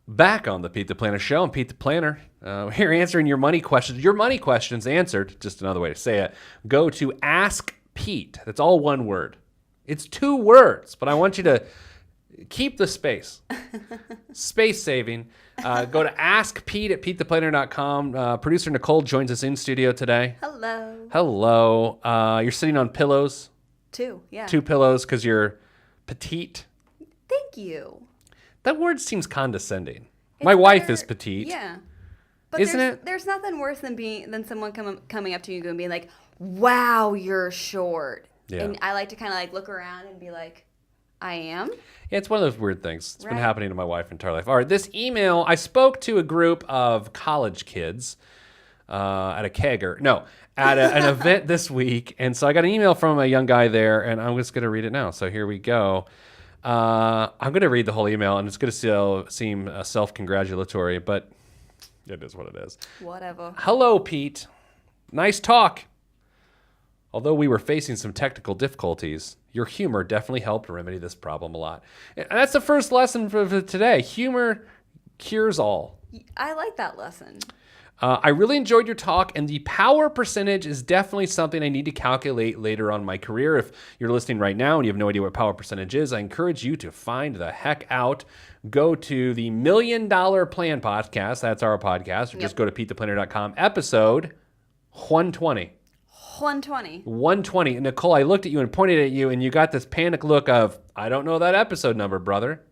Back on the Pete the Planner Show. I'm Pete the Planner. Here answering your money questions. Your money questions answered, just another way to say it. Go to Ask Pete. That's all one word. It's 2 words, but I want you to keep the space. Space saving. Go to Ask Pete at PeteThePlanner.com. Producer Nicole joins us in studio today. Hello. Hello. You're sitting on pillows. 2, yeah. 2 pillows because you're petite. Thank you. That word seems condescending. It's My wife better- is petite. Yeah. But Isn't there's, it? There's nothing worse than someone coming up to you and being like, "Wow, you're short." Yeah. And I like to kind of like look around and be like, "I am." Yeah, it's one of those weird things. It's been Right. happening to my wife entire life. All right, this email, I spoke to a group of college kids at a kegger. No, at an event this week. And so I got an email from a young guy there, and I'm just going to read it now. So here we go. I'm going to read the whole email, and it's going to seem self-congratulatory, but it is what it is. Whatever. Hello, Pete. Nice talk. Although we were facing some technical difficulties, your humor definitely helped remedy this problem a lot. And that's the first lesson for today. Humor cures all. I like that lesson. I really enjoyed your talk, and the power percentage is definitely something I need to calculate later on in my career. If you're listening right now and you have no idea what power percentage is, I encourage you to find the heck out. Go to the $1 Million Plan podcast. That's our podcast. Or just go to PeteThePlanner.com. Episode 120. 120. 120. And Nicole, I looked at you and pointed at you, and you got this panic look of, I don't know that episode number, brother.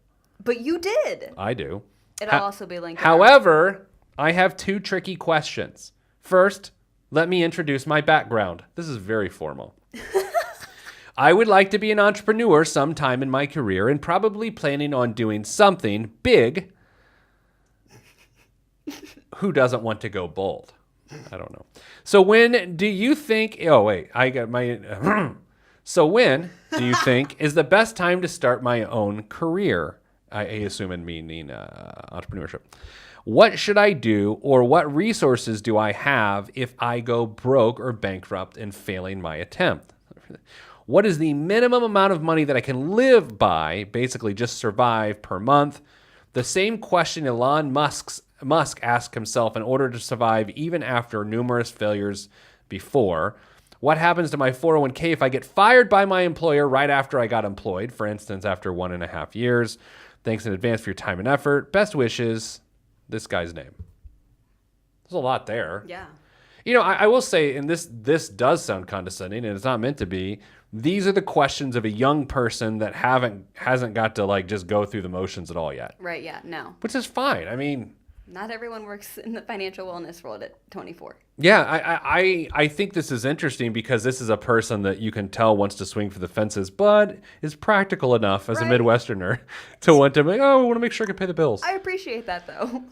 But you did. I do. It'll also be linked. However, I have 2 tricky questions. First, let me introduce my background. This is very formal. I would like to be an entrepreneur sometime in my career and probably planning on doing something big. Who doesn't want to go bold? I don't know. So when do you think, oh wait, I got my, so when do you think is the best time to start my own career? I assume in meaning entrepreneurship. What should I do, or what resources do I have if I go broke or bankrupt in failing my attempt? What is the minimum amount of money that I can live by, basically just survive per month? The same question Elon Musk asked himself in order to survive even after numerous failures before. What happens to my 401k if I get fired by my employer right after I got employed, for instance, after 1.5 years? Thanks in advance for your time and effort. Best wishes. This guy's name. There's a lot there. Yeah. You know, I will say, and this does sound condescending, and it's not meant to be. These are the questions of a young person that hasn't got to like just go through the motions at all yet. Right. Yeah. No. Which is fine. I mean, Not everyone works in the financial wellness world at 24. yeah, I think this is interesting because this is a person that you can tell wants to swing for the fences, but is practical enough as a Right. Midwesterner to want to make, I want to make sure I can pay the bills. I appreciate that though.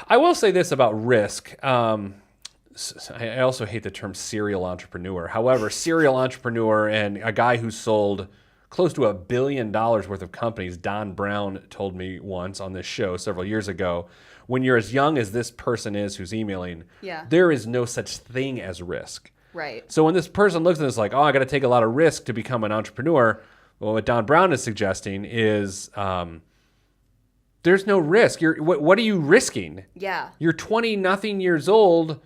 I will say this about risk. I also hate the term serial entrepreneur. However, serial entrepreneur and a guy who sold close to $1 billion worth of companies, Don Brown told me once on this show several years ago, when you're as young as this person is who's emailing, Yeah. there is no such thing as risk. Right. So when this person looks at this like, oh, I got to take a lot of risk to become an entrepreneur, well, what Don Brown is suggesting is there's no risk. What are you risking? Yeah. You're 20-nothing years old.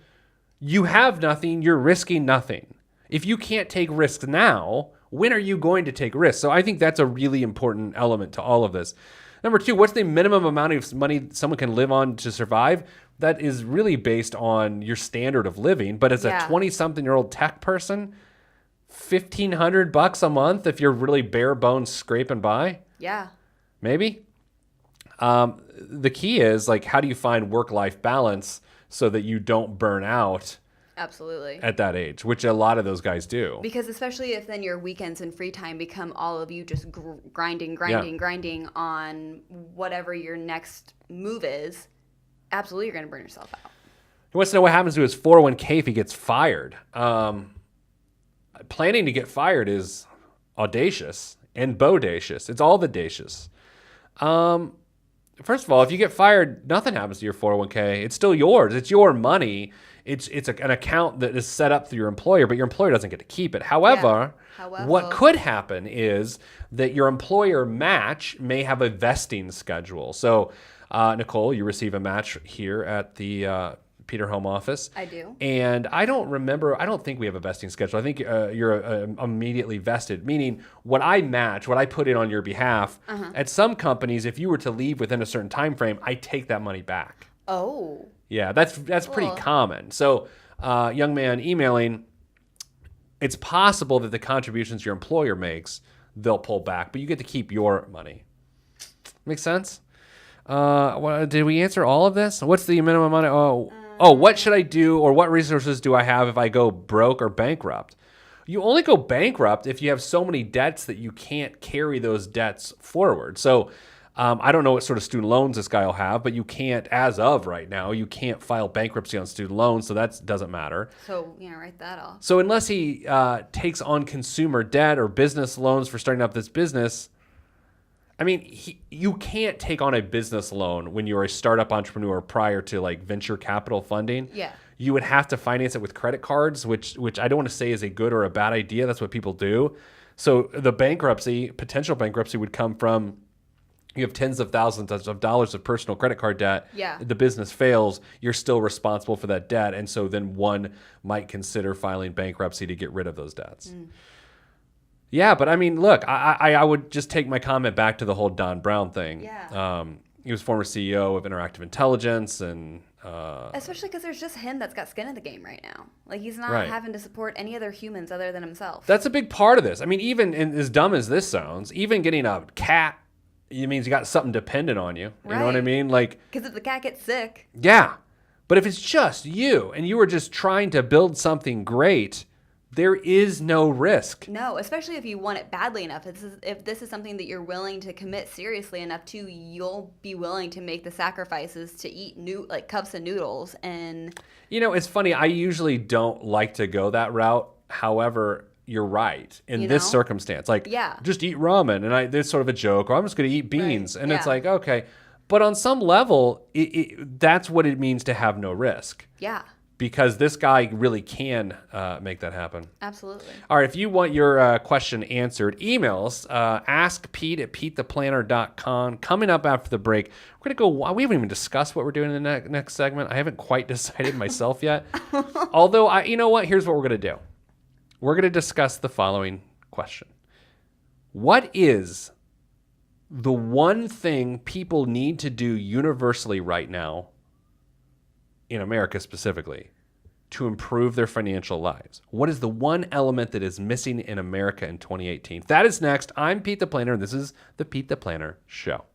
You have nothing. You're risking nothing. If you can't take risks now, when are you going to take risks? So I think that's a really important element to all of this. Number 2, what's the minimum amount of money someone can live on to survive? That is really based on your standard of living. But as a 20-something-year-old tech person, $1,500 a month if you're really bare bones scraping by, Yeah. maybe. The key is like, how do you find work-life balance so that you don't burn out Absolutely. at that age, which a lot of those guys do. Because especially if then your weekends and free time become all of you just grinding on whatever your next move is, absolutely you're going to burn yourself out. He wants to know what happens to his 401k if he gets fired. Planning to get fired is audacious and bodacious. It's all the dacious. First of all, if you get fired, nothing happens to your 401k. It's still yours. It's your money. It's an account that is set up through your employer, but your employer doesn't get to keep it. However, what could happen is that your employer match may have a vesting schedule. So Nicole, you receive a match here at the Peter Home office. I do. And I don't think we have a vesting schedule. I think you're immediately vested, meaning what I put in on your behalf, at some companies, if you were to leave within a certain time frame, I take that money back. Oh. Yeah, that's pretty Cool. common. So, young man emailing, it's possible that the contributions your employer makes, they'll pull back, but you get to keep your money. Make sense? Did we answer all of this? What's the minimum money? What should I do, or what resources do I have if I go broke or bankrupt? You only go bankrupt if you have so many debts that you can't carry those debts forward. So I don't know what sort of student loans this guy will have, but you can't, as of right now, you can't file bankruptcy on student loans, so that doesn't matter. So, write that off. So unless he takes on consumer debt or business loans for starting up this business, I mean, you can't take on a business loan when you're a startup entrepreneur prior to like venture capital funding. Yeah. You would have to finance it with credit cards, which I don't want to say is a good or a bad idea. That's what people do. So the potential bankruptcy would come from, you have tens of thousands of dollars of personal credit card debt. Yeah. The business fails, you're still responsible for that debt. And so then one might consider filing bankruptcy to get rid of those debts. Yeah, but I mean, look, I would just take my comment back to the whole Don Brown thing. Yeah. He was former CEO of Interactive Intelligence, and Especially because there's just him that's got skin in the game right now. Like, he's not Right. having to support any other humans other than himself. that's a big part of this. I mean, even as dumb as this sounds, even getting a cat, it means you got something dependent on you. You know what I Right. mean? Like, Because if the cat gets sick, yeah. But if it's just you and you were just trying to build something great, there is no risk. no, especially if you want it badly enough. If this is something that you're willing to commit seriously enough to, you'll be willing to make the sacrifices to eat cups of noodles. And You know, it's funny. I usually don't like to go that route. However, you're right. In You this know? circumstance, like, Yeah. just eat ramen. And it's sort of a joke, or I'm just going to eat beans. Right. And it's Yeah. like, okay. But on some level, that's what it means to have no risk. yeah, Because this guy really can make that happen. absolutely. All right, if you want your question answered, email us, askpete@petetheplanner.com. Coming up after the break, we're going to go, we haven't even discussed what we're doing in the next segment. I haven't quite decided myself yet. Although, you know what? Here's what we're going to do. We're going to discuss the following question. What is the one thing people need to do universally right now, in America specifically, to improve their financial lives? What is the one element that is missing in America in 2018? That is next. I'm Pete the Planner, and this is the Pete the Planner Show.